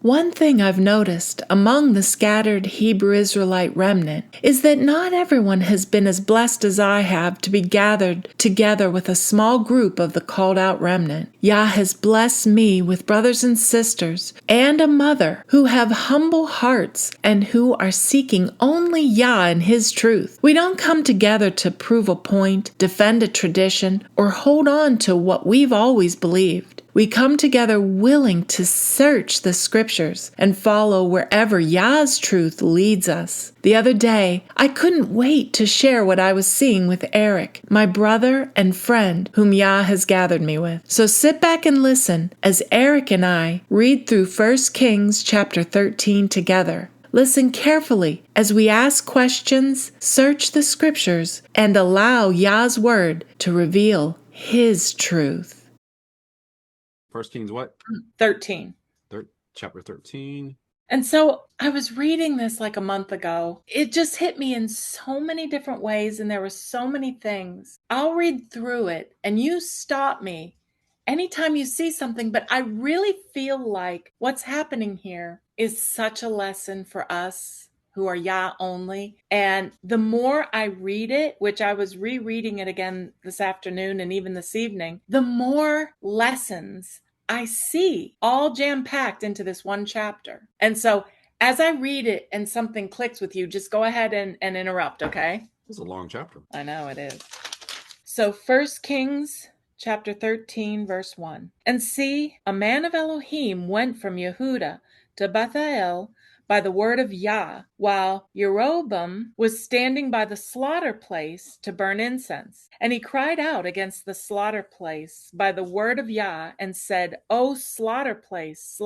One thing I've noticed among the scattered Hebrew Israelite remnant is that not everyone has been as blessed as I have to be gathered together with a small group of the called out remnant. Yah has blessed me with brothers and sisters and a mother who have humble hearts and who are seeking only Yah and His truth. We don't come together to prove a point, defend a tradition, or hold on to what we've always believed. We come together willing to search the scriptures and follow wherever Yah's truth leads us. The other day, I couldn't wait to share what I was seeing with Eric, my brother and friend whom Yah has gathered me with. So sit back and listen as Eric and I read through 1 Kings chapter 13 together. Listen carefully as we ask questions, search the scriptures, and allow Yah's word to reveal His truth. First Kings what? 13. Chapter 13. And so I was reading this like a month ago. It just hit me in so many different ways, and there were so many things. I'll read through it, and you stop me anytime you see something, but I really feel like what's happening here is such a lesson for us who are Yah only. And the more I read it, which I was rereading it again this afternoon and even this evening, the more lessons I see all jam-packed into this one chapter. And so as I read it and something clicks with you, just go ahead and interrupt, okay? This is a long chapter. I know it is. So 1 Kings chapter 13, verse 1. And see, a man of Elohim went from Yehuda to Bethel by the word of Yah, while Jeroboam was standing by the slaughter place to burn incense. And he cried out against the slaughter place by the word of Yah, and said, O slaughter place,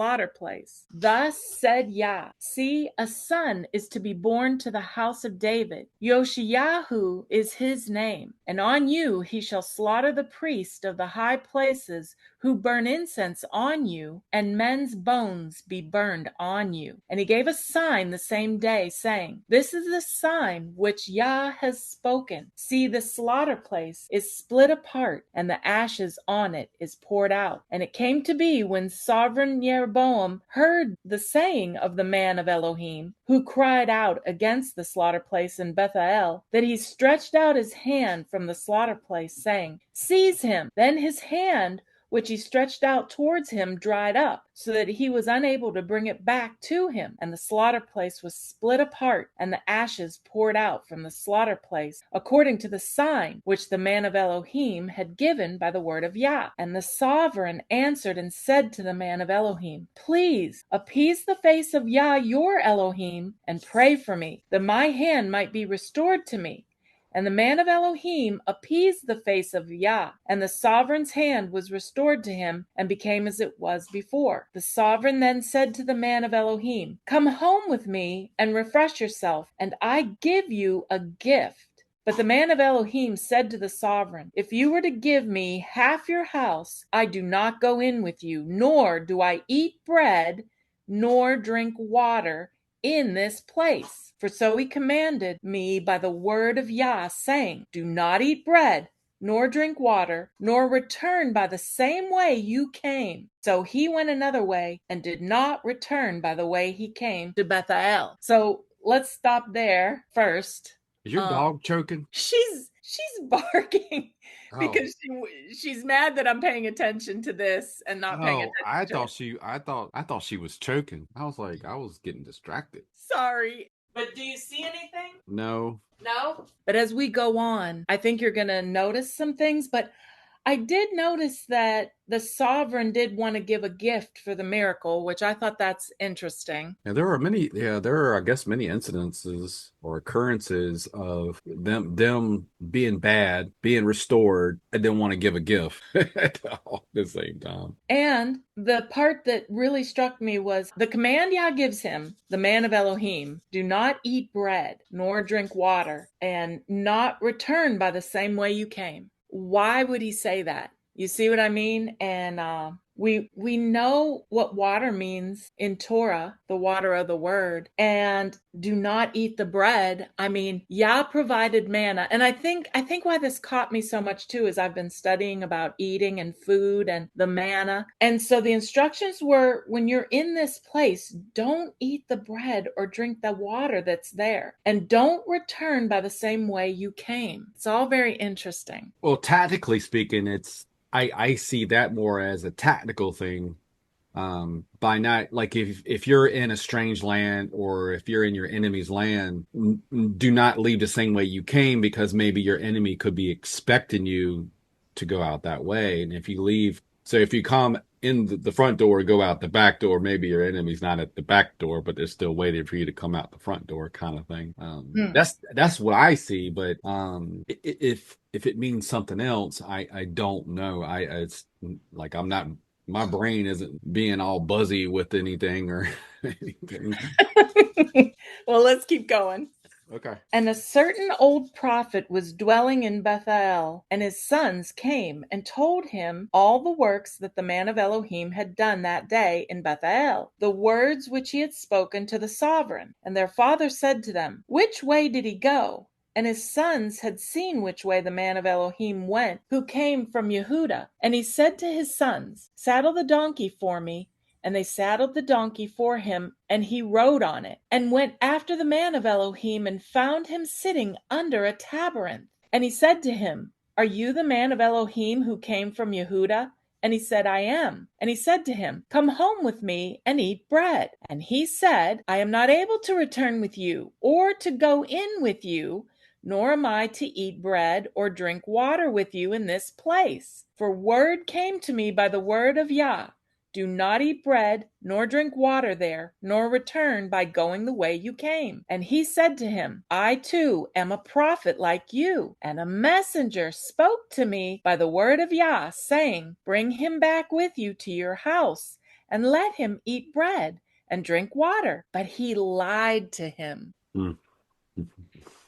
thus said Yah, see, a son is to be born to the house of David. Yoshiyahu is his name, and on you he shall slaughter the priest of the high places who burn incense on you, and men's bones be burned on you. And he gave a sign the same day, saying, This is the sign which Yah has spoken. See, the slaughter place is split apart, and the ashes on it is poured out. And it came to be, when sovereign Jeroboam heard the saying of the man of Elohim, who cried out against the slaughter place in Bethel, that he stretched out his hand from the slaughter place, saying, Seize him. Then his hand which he stretched out towards him dried up, so that he was unable to bring it back to him. And the slaughter place was split apart, and the ashes poured out from the slaughter place, according to the sign which the man of Elohim had given by the word of Yah. And the sovereign answered and said to the man of Elohim, Please appease the face of Yah your Elohim, and pray for me, that my hand might be restored to me. And the man of Elohim appeased the face of Yah, and the sovereign's hand was restored to him, and became as it was before. The sovereign then said to the man of Elohim, Come home with me, and refresh yourself, and I give you a gift. But the man of Elohim said to the sovereign, If you were to give me half your house, I do not go in with you, nor do I eat bread, nor drink water in this place. For so he commanded me by the word of Yah, saying, Do not eat bread, nor drink water, nor return by the same way you came. So he went another way, and did not return by the way he came to Bethel. So let's stop there first. Is your dog choking? She's barking. Because she's mad that I'm paying attention to this and not paying attention. I thought she was choking. I was like, I was getting distracted. Sorry. But do you see anything? No. But as we go on, I think you're going to notice some things. But I did notice that the sovereign did want to give a gift for the miracle, which I thought that's interesting. Yeah, there are, I guess, many incidences or occurrences of them being bad, being restored, and then want to give a gift at the same time. And the part that really struck me was the command Yah gives him, the man of Elohim, do not eat bread, nor drink water, and not return by the same way you came. Why would he say that? You see what I mean? And we know what water means in Torah, the water of the word, and do not eat the bread. I mean, Yah provided manna. And I think why this caught me so much too is I've been studying about eating and food and the manna. And so the instructions were, when you're in this place, don't eat the bread or drink the water that's there. And don't return by the same way you came. It's all very interesting. Well, tactically speaking, I see that more as a tactical thing. By not like if you're in a strange land or if you're in your enemy's land, do not leave the same way you came because maybe your enemy could be expecting you to go out that way. And if you leave, so if you come in the front door, go out the back door, maybe your enemy's not at the back door, but they're still waiting for you to come out the front door, kind of thing. Hmm. That's what I see. But if it means something else, I don't know. It's like I'm not, my brain isn't being all buzzy with anything or anything. Well, let's keep going. Okay. And a certain old prophet was dwelling in Bethel, and his sons came and told him all the works that the man of Elohim had done that day in Bethel, the words which he had spoken to the sovereign. And their father said to them, which way did he go? And his sons had seen which way the man of Elohim went, who came from Yehuda. And he said to his sons, saddle the donkey for me. And they saddled the donkey for him, and he rode on it, and went after the man of Elohim, and found him sitting under a tabernacle. And he said to him, are you the man of Elohim who came from Yehuda? And he said, I am. And he said to him, come home with me and eat bread. And he said, I am not able to return with you, or to go in with you, nor am I to eat bread or drink water with you in this place. For word came to me by the word of Yah, do not eat bread, nor drink water there, nor return by going the way you came. And he said to him, I too am a prophet like you, and a messenger spoke to me by the word of Yah, saying, bring him back with you to your house, and let him eat bread and drink water. But he lied to him. Mm.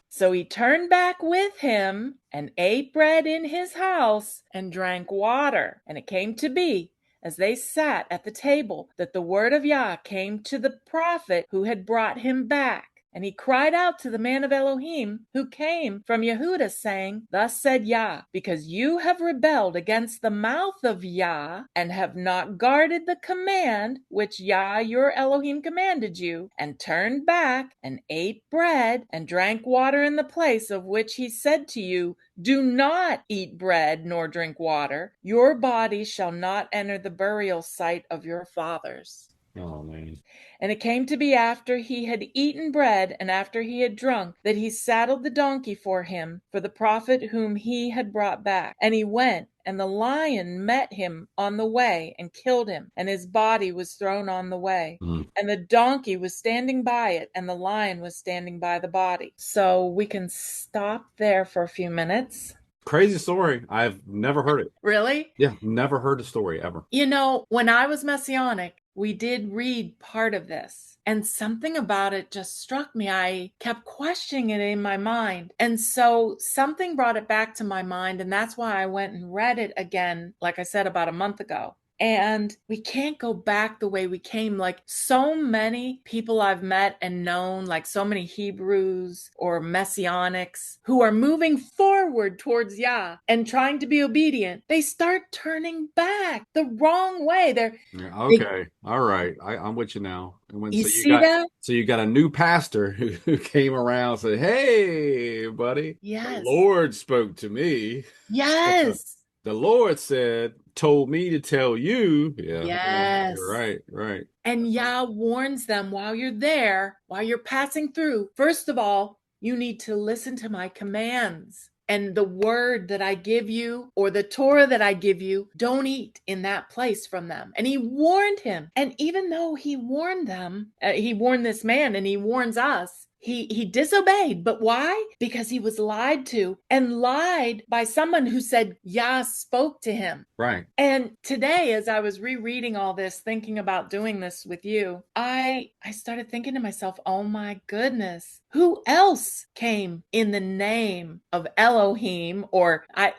So he turned back with him and ate bread in his house and drank water. And it came to be, as they sat at the table, that the word of Yah came to the prophet who had brought him back. And he cried out to the man of Elohim who came from Yehuda, saying, thus said Yah, because you have rebelled against the mouth of Yah, and have not guarded the command which Yah your Elohim commanded you, and turned back, and ate bread, and drank water in the place of which he said to you, do not eat bread nor drink water, your body shall not enter the burial site of your fathers. Oh man. And it came to be after he had eaten bread and after he had drunk, that he saddled the donkey for him, for the prophet whom he had brought back. And he went, and the lion met him on the way and killed him, and his body was thrown on the way. Mm. And the donkey was standing by it, and the lion was standing by the body. So we can stop there for a few minutes. Crazy story. I've never heard it. Really? Yeah, never heard the story ever. You know, when I was Messianic, we did read part of this, and something about it just struck me. I kept questioning it in my mind. And so something brought it back to my mind, and that's why I went and read it again, like I said, about a month ago. And we can't go back the way we came. Like so many people I've met and known, like so many Hebrews or Messianics who are moving forward towards Yah and trying to be obedient, they start turning back the wrong way. Yeah, They, okay. All right. I'm with you now. And when you see that? so you got a new pastor who came around and said, hey, buddy, the Yes. Lord spoke to me. Yes. The Lord said, told me to tell you. Yeah, Yes. you're right, right. And Yah warns them while you're there, while you're passing through. First of all, you need to listen to my commands. And the word that I give you, or the Torah that I give you, don't eat in that place from them. And he warned him. And even though he warned them, he warned this man and he warns us, He disobeyed. But why? Because he was lied to, and lied by someone who said Yah spoke to him. Right. And today, as I was rereading all this, thinking about doing this with you, I started thinking to myself, oh my goodness, who else came in the name of Elohim? Or I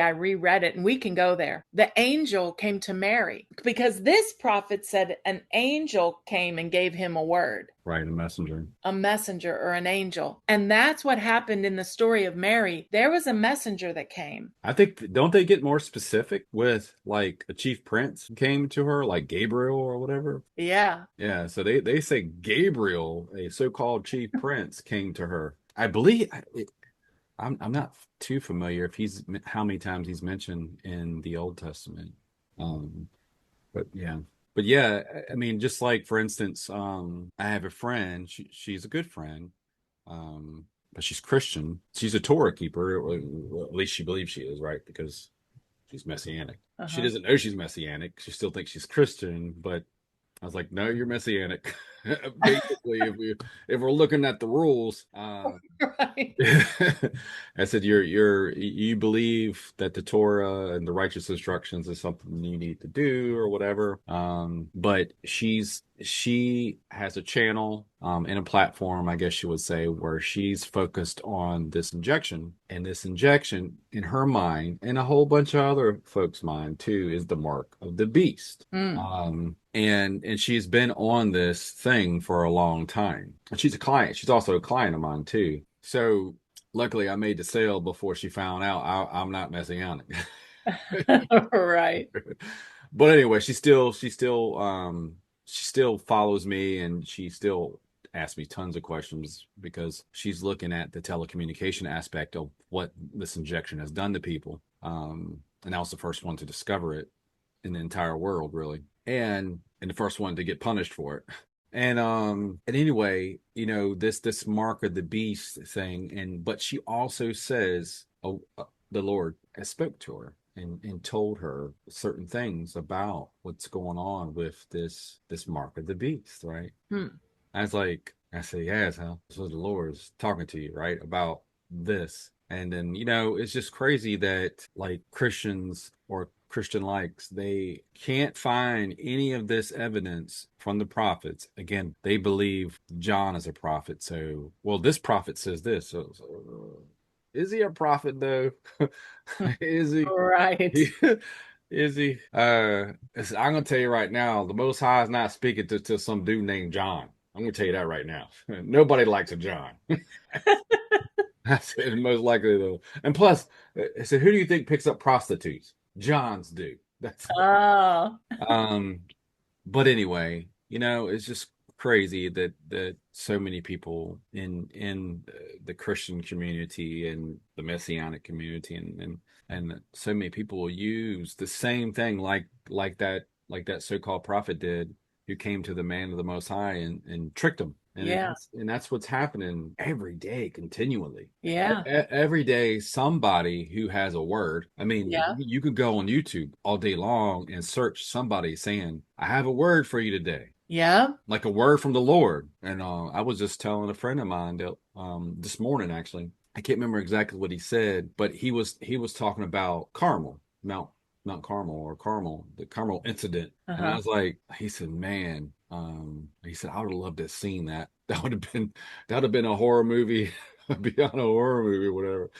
reread it, and we can go there. The angel came to Mary, because this prophet said an angel came and gave him a word. Right, A messenger or an angel. And that's what happened in the story of Mary. There was a messenger that came. I think, don't they get more specific with like a chief prince came to her, like Gabriel or whatever? Yeah. Yeah, so they say Gabriel, a so-called chief prince, came to her. I believe I'm not too familiar if he's how many times he's mentioned in the Old Testament. Um, but yeah. But yeah, I mean, just like for instance, I have a friend, she's a good friend, but she's Christian. She's a Torah keeper, or at least she believes she is, right? Because she's messianic. She Uh-huh. doesn't know she's messianic. She still thinks she's Christian, but I was like, no, you're messianic. Basically, if we're looking at the rules, Right. I said you believe that the Torah and the righteous instructions is something you need to do or whatever. But she has a channel and a platform, I guess you would say, where she's focused on this injection, and this injection in her mind and a whole bunch of other folks' mind too is the mark of the beast. Mm. And she's been on this thing for a long time. And she's a client. She's also a client of mine too. So luckily, I made the sale before she found out I'm not messianic. Right. But anyway, she still follows me, and she still asks me tons of questions because she's looking at the telecommunication aspect of what this injection has done to people. And I was the first one to discover it in the entire world, really, and the first one to get punished for it. And anyway, you know, this mark of the beast thing, and but she also says, oh, the Lord has spoke to her and told her certain things about what's going on with this mark of the beast, right? Hmm. I was like, I said, yes, huh? So the Lord is talking to you, right, about this. And then, you know, it's just crazy that like Christians or Christian likes, they can't find any of this evidence from the prophets. Again, they believe John is a prophet. So, well, this prophet says this. Is he a prophet though? Is he? Right. He is he? I'm gonna tell you right now, the Most High is not speaking to some dude named John. I'm gonna tell you that right now. Nobody likes a John. That's most likely though. And plus, I said, who do you think picks up prostitutes? Johns do. That's Oh. um. But anyway, you know, it's just crazy that so many people in the Christian community and the Messianic community and so many people will use the same thing like that so-called prophet did, who came to the man of the Most High and tricked him. Yeah. And that's what's happening every day, continually. Yeah. Every day, somebody who has a word. I mean, Yeah. you could go on YouTube all day long and search somebody saying, "I have a word for you today." Yeah. Like a word from the Lord. And I was just telling a friend of mine that this morning, actually, I can't remember exactly what he said, but he was talking about Carmel, Mount Carmel, or Carmel, the Carmel incident. And I Uh-huh. was like, he said, man, he said, I would have loved to have seen that. That would have been a horror movie, beyond a horror movie, whatever.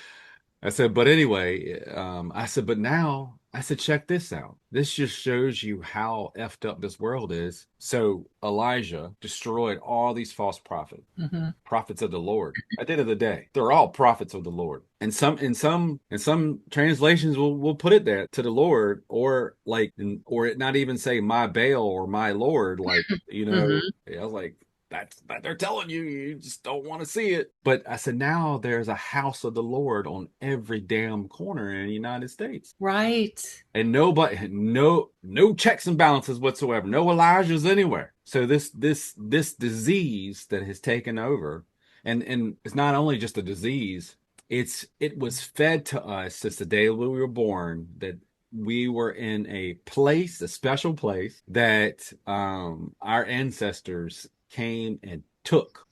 I said, but anyway, I said, but now, I said, check this out. This just shows you how effed up this world is. So Elijah destroyed all these false prophets, Mm-hmm. prophets of the Lord. At the end of the day, they're all prophets of the Lord. And some translations will put it there to the Lord, or like, or it not even say my Baal or my Lord, like, you know. Mm-hmm. I was like, that's that they're telling you, you just don't want to see it. But I said, now there's a house of the Lord on every damn corner in the United States, Right. and nobody, no checks and balances whatsoever, no Elijahs anywhere. So this disease that has taken over, and it's not only just a disease, it was fed to us since the day we were born, that we were in a place, a special place, that our ancestors came and took,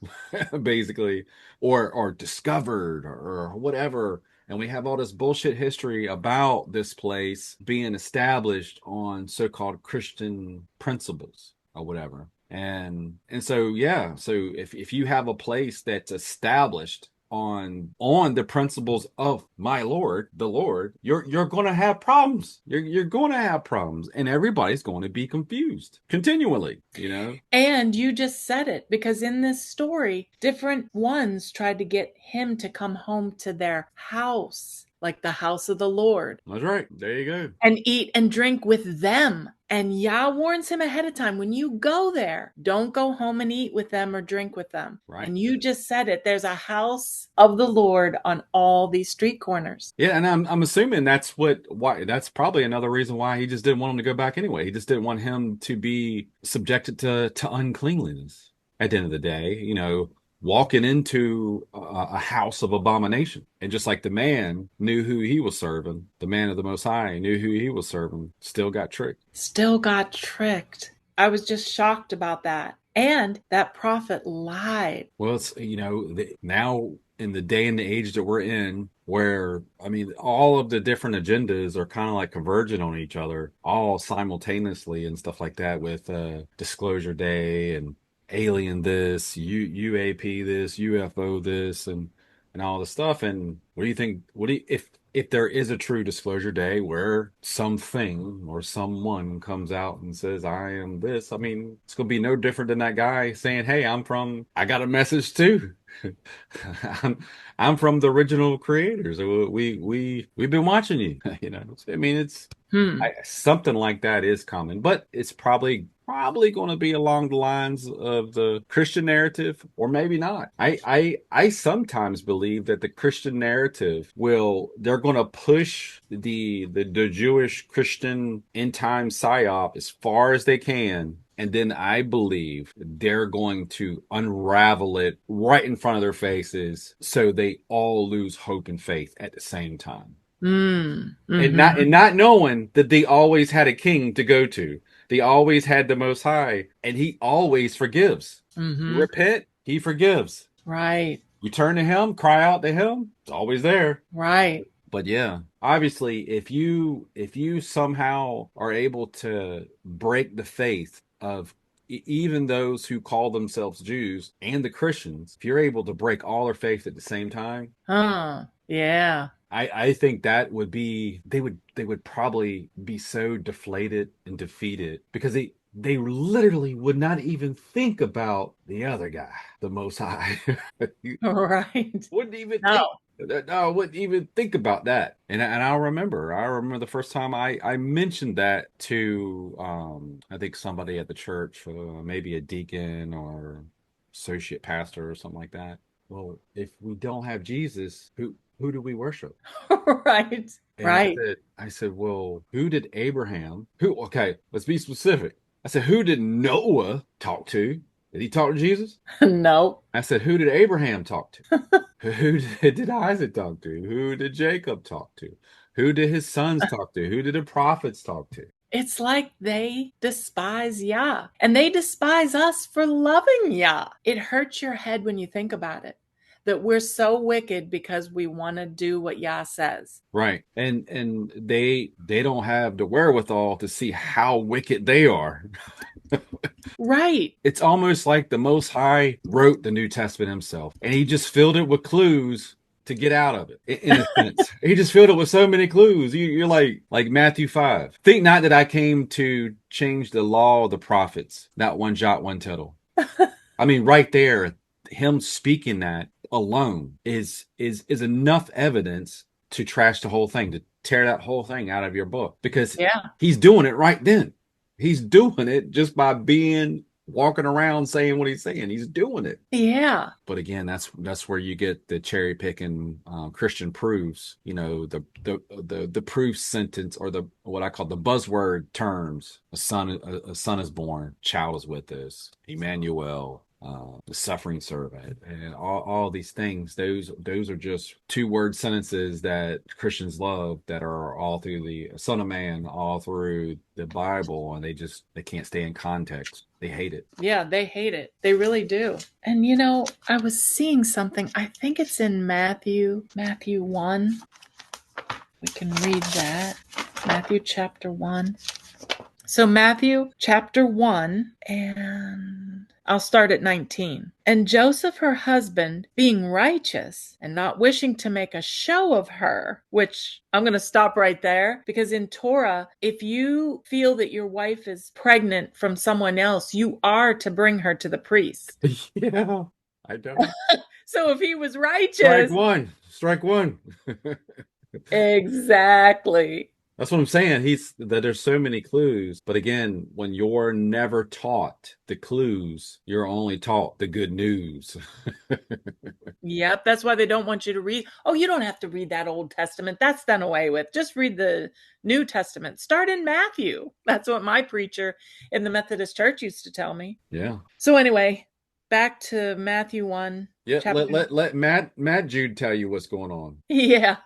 basically, or discovered or whatever. And we have all this bullshit history about this place being established on so-called Christian principles or whatever. And so yeah, so if you have a place that's established on the principles of my Lord, the Lord, you're going to have problems. You're going to have problems, and everybody's going to be confused continually. You know, And you just said it, because in this story, different ones tried to get him to come home to their house, like the house of the Lord, that's right. There you go. and eat and drink with them. And Yah warns him ahead of time, when you go there, don't go home and eat with them or drink with them. Right. And you just said it. There's a house of the Lord on all these street corners. Yeah, and I'm assuming why that's probably another reason why he just didn't want him to go back anyway. He just didn't want him to be subjected to uncleanliness. At the end of the day, walking into a house of abomination, and just like the man knew who he was serving, the man of the Most High knew who he was serving, still got tricked. Still got tricked. I was just shocked about that. And that prophet lied. Well, it's now in the day and the age that we're in, where I mean, all of the different agendas are kind of like converging on each other, all simultaneously and stuff like that, with Disclosure Day and alien this, UAP this, UFO this, and all the stuff. And what do you think? What do you, if there is a true Disclosure Day where something or someone comes out and says, I am this, I mean, it's going to be no different than that guy saying, hey, I got a message too. I'm, I'm from the original creators. We've been watching you. I mean, something like that is common, but it's probably going to be along the lines of the Christian narrative, or maybe not. I sometimes believe that the Christian narrative they're going to push the Jewish Christian end time psyop as far as they can. And then I believe they're going to unravel it right in front of their faces, so they all lose hope and faith at the same time. And not Mm-hmm. and not knowing that they always had a king to go to. They always had the Most High, and he always forgives. You Mm-hmm. repent, he forgives. Right. You turn to him, cry out to him, it's always there. Right. But yeah, obviously, if you somehow are able to break the faith of even those who call themselves Jews and the Christians, if you're able to break all their faith at the same time, Huh. Yeah. I think that would be they would probably be so deflated and defeated, because they literally would not even think about the other guy, the Most High. Right. Wouldn't even No. think. No, wouldn't even think about that. And I remember the first time I mentioned that to I think somebody at the church, maybe a deacon or associate pastor or something like that. Well, if we don't have Jesus, who do we worship? Right. And I Right. said, I said, well, who did Abraham? Who? Okay, let's be specific. I said, who did Noah talk to? Did he talk to Jesus? No. I said, who did Abraham talk to? Who did Isaac talk to? Who did Jacob talk to? Who did his sons talk to? Who did the prophets talk to? It's like they despise Yah, and they despise us for loving Yah. It hurts your head when you think about it, that we're so wicked because we want to do what Yah says. Right. And they don't have the wherewithal to see how wicked they are. Right. It's almost like the Most High wrote the New Testament himself, and he just filled it with clues to get out of it. In a sense, he just filled it with so many clues. You're like Matthew 5. Think not that I came to change the law of the prophets, not one jot, one tittle. I mean, right there, him speaking that alone is enough evidence to trash the whole thing, to tear that whole thing out of your book, because Yeah. he's doing it right then. He's doing it just by being walking around saying what he's saying. He's doing it. Yeah. But again, that's where you get the cherry picking Christian proofs. The proof sentence, or the what I call the buzzword terms. A son is born, child is with us, Emmanuel, the suffering servant, and all these things. Those are just two-word sentences that Christians love, that are all through the Son of Man, all through the Bible, and they can't stay in context. They hate it. Yeah, they hate it. They really do. And I was seeing something. I think it's in Matthew 1. We can read that. Matthew chapter 1. So, Matthew chapter 1, and I'll start at 19. And Joseph, her husband, being righteous and not wishing to make a show of her, which I'm going to stop right there, because in Torah, if you feel that your wife is pregnant from someone else, you are to bring her to the priest. Yeah, I don't. So if he was Strike righteous, one. Strike one. exactly. That's what I'm saying. He's that there's so many clues, but again, when you're never taught the clues, you're only taught the good news. Yep, that's why they don't want you to read. Oh, you don't have to read that Old Testament. That's done away with. Just read the New Testament. Start in Matthew. That's what my preacher in the Methodist Church used to tell me. Yeah. So anyway, back to Matthew 1, Yeah, chapter. let Matt Jude tell you what's going on. Yeah.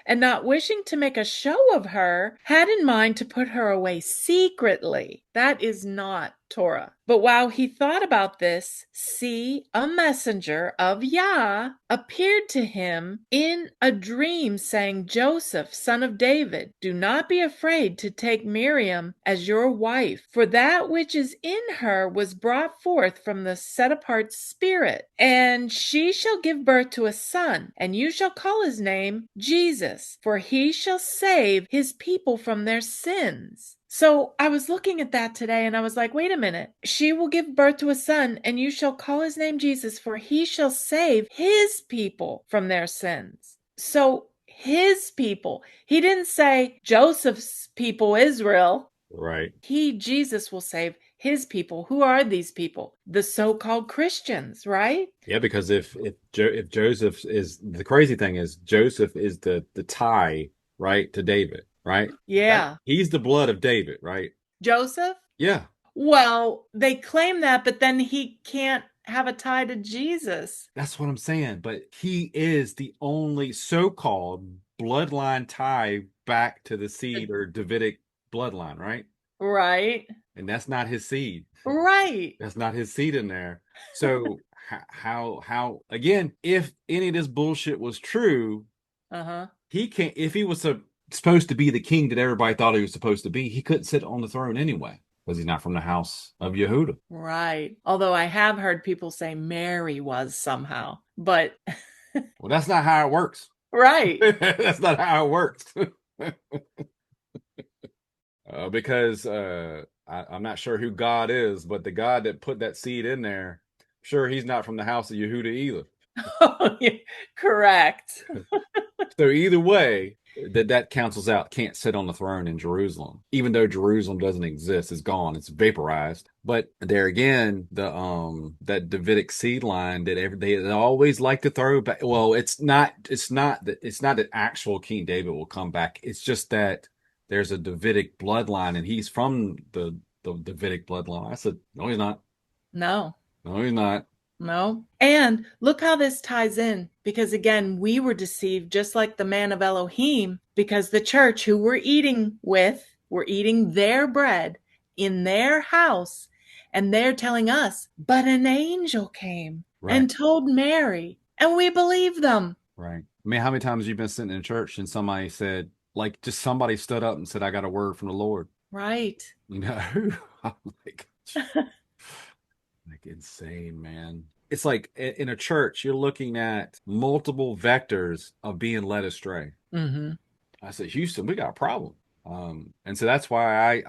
And not wishing to make a show of her, had in mind to put her away secretly. That is not Torah. But while he thought about this, see, a messenger of Yah appeared to him in a dream, saying, Joseph, son of David, do not be afraid to take Miriam as your wife, for that which is in her was brought forth from the set apart spirit. And she shall give birth to a son, and you shall call his name Jesus, for he shall save his people from their sins. So I was looking at that today and I was like, wait a minute. She will give birth to a son, and you shall call his name Jesus, for he shall save his people from their sins. So his people. He didn't say Joseph's people, Israel. Right. He, Jesus, will save his people. Who are these people? The so-called Christians, right? Yeah, because if Joseph is, the crazy thing is Joseph is the tie, right, to David, right? Yeah. He's the blood of David, right? Joseph? Yeah. Well, they claim that, but then he can't have a tie to Jesus. That's what I'm saying. But he is the only so-called bloodline tie back to the seed or Davidic bloodline, right? Right. And that's not his seed. Right. That's not his seed in there. So how again, if any of this bullshit was true, Uh-huh. he can't. If he was supposed to be the king that everybody thought he was supposed to be, he couldn't sit on the throne anyway, because he's not from the house of Yehuda. Right. Although I have heard people say Mary was somehow, but Well, that's not how it works. right. That's not how it works. Because I'm not sure who God is, but the God that put that seed in there, sure, he's not from the house of Yehuda either. Correct. So either way, that cancels out. Can't sit on the throne in Jerusalem, even though Jerusalem doesn't exist. It's gone. It's vaporized. But there again, that Davidic seed line that they always like to throw back. Well, it's not that actual King David will come back. It's just that there's a Davidic bloodline, and he's from the Davidic bloodline. I said, no, he's not. No. No, he's not. No. And look how this ties in, because again, we were deceived just like the man of Elohim, because the church who we're eating with, we're eating their bread in their house, and they're telling us, but an angel came and told Mary, and we believe them. Right. I mean, how many times have you been sitting in church and somebody said, like, just somebody stood up and said, I got a word from the Lord. Right. You know, I'm like, insane, man. It's like in a church, you're looking at multiple vectors of being led astray. Mm-hmm. I said, Houston, we got a problem. And so that's why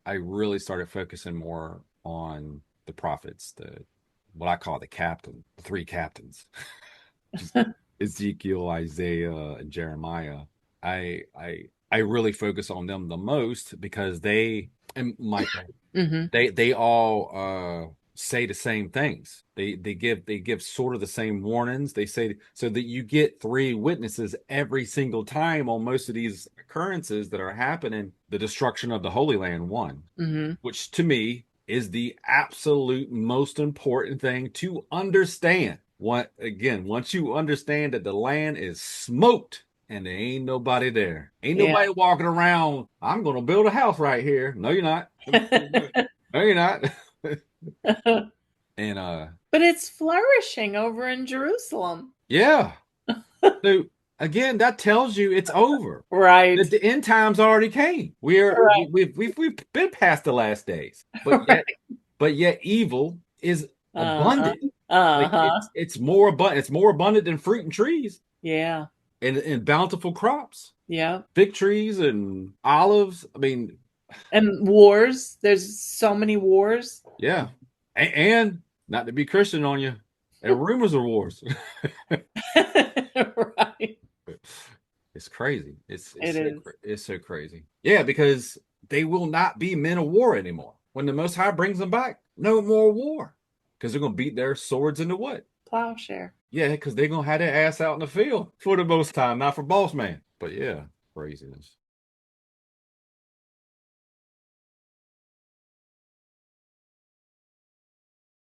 I really started focusing more on the prophets, what I call the three captains, Ezekiel, Isaiah, and Jeremiah. I really focus on them the most because they, and Michael, Mm-hmm. they all say the same things. They give sort of the same warnings. They say, so that you get three witnesses every single time on most of these occurrences that are happening. The destruction of the Holy Land, one, Mm-hmm. which to me is the absolute most important thing to understand. Once you understand that the land is smoked and there ain't nobody there, ain't Yeah. nobody walking around. I'm gonna build a house right here. No, you're not. No, you're not. And But it's flourishing over in Jerusalem. yeah. So again, that tells you it's over. Right. That the end times already came. Right. We've been past the last days, Right. but yet evil is Uh-huh. abundant. Like Uh-huh. it's more abundant. It's more abundant than fruit and trees Yeah. and bountiful crops, Yeah. fig trees and olives. I mean, And wars. There's so many wars. yeah, and not to be Christian on you, and rumors of wars. Right. It's crazy. It is. It's so crazy. Yeah, because they will not be men of war anymore. When the Most High brings them back, no more war, because they're gonna beat their swords into what? Plowshare. Yeah, because they're gonna have their ass out in the field for the most time, not for boss man. But yeah, craziness.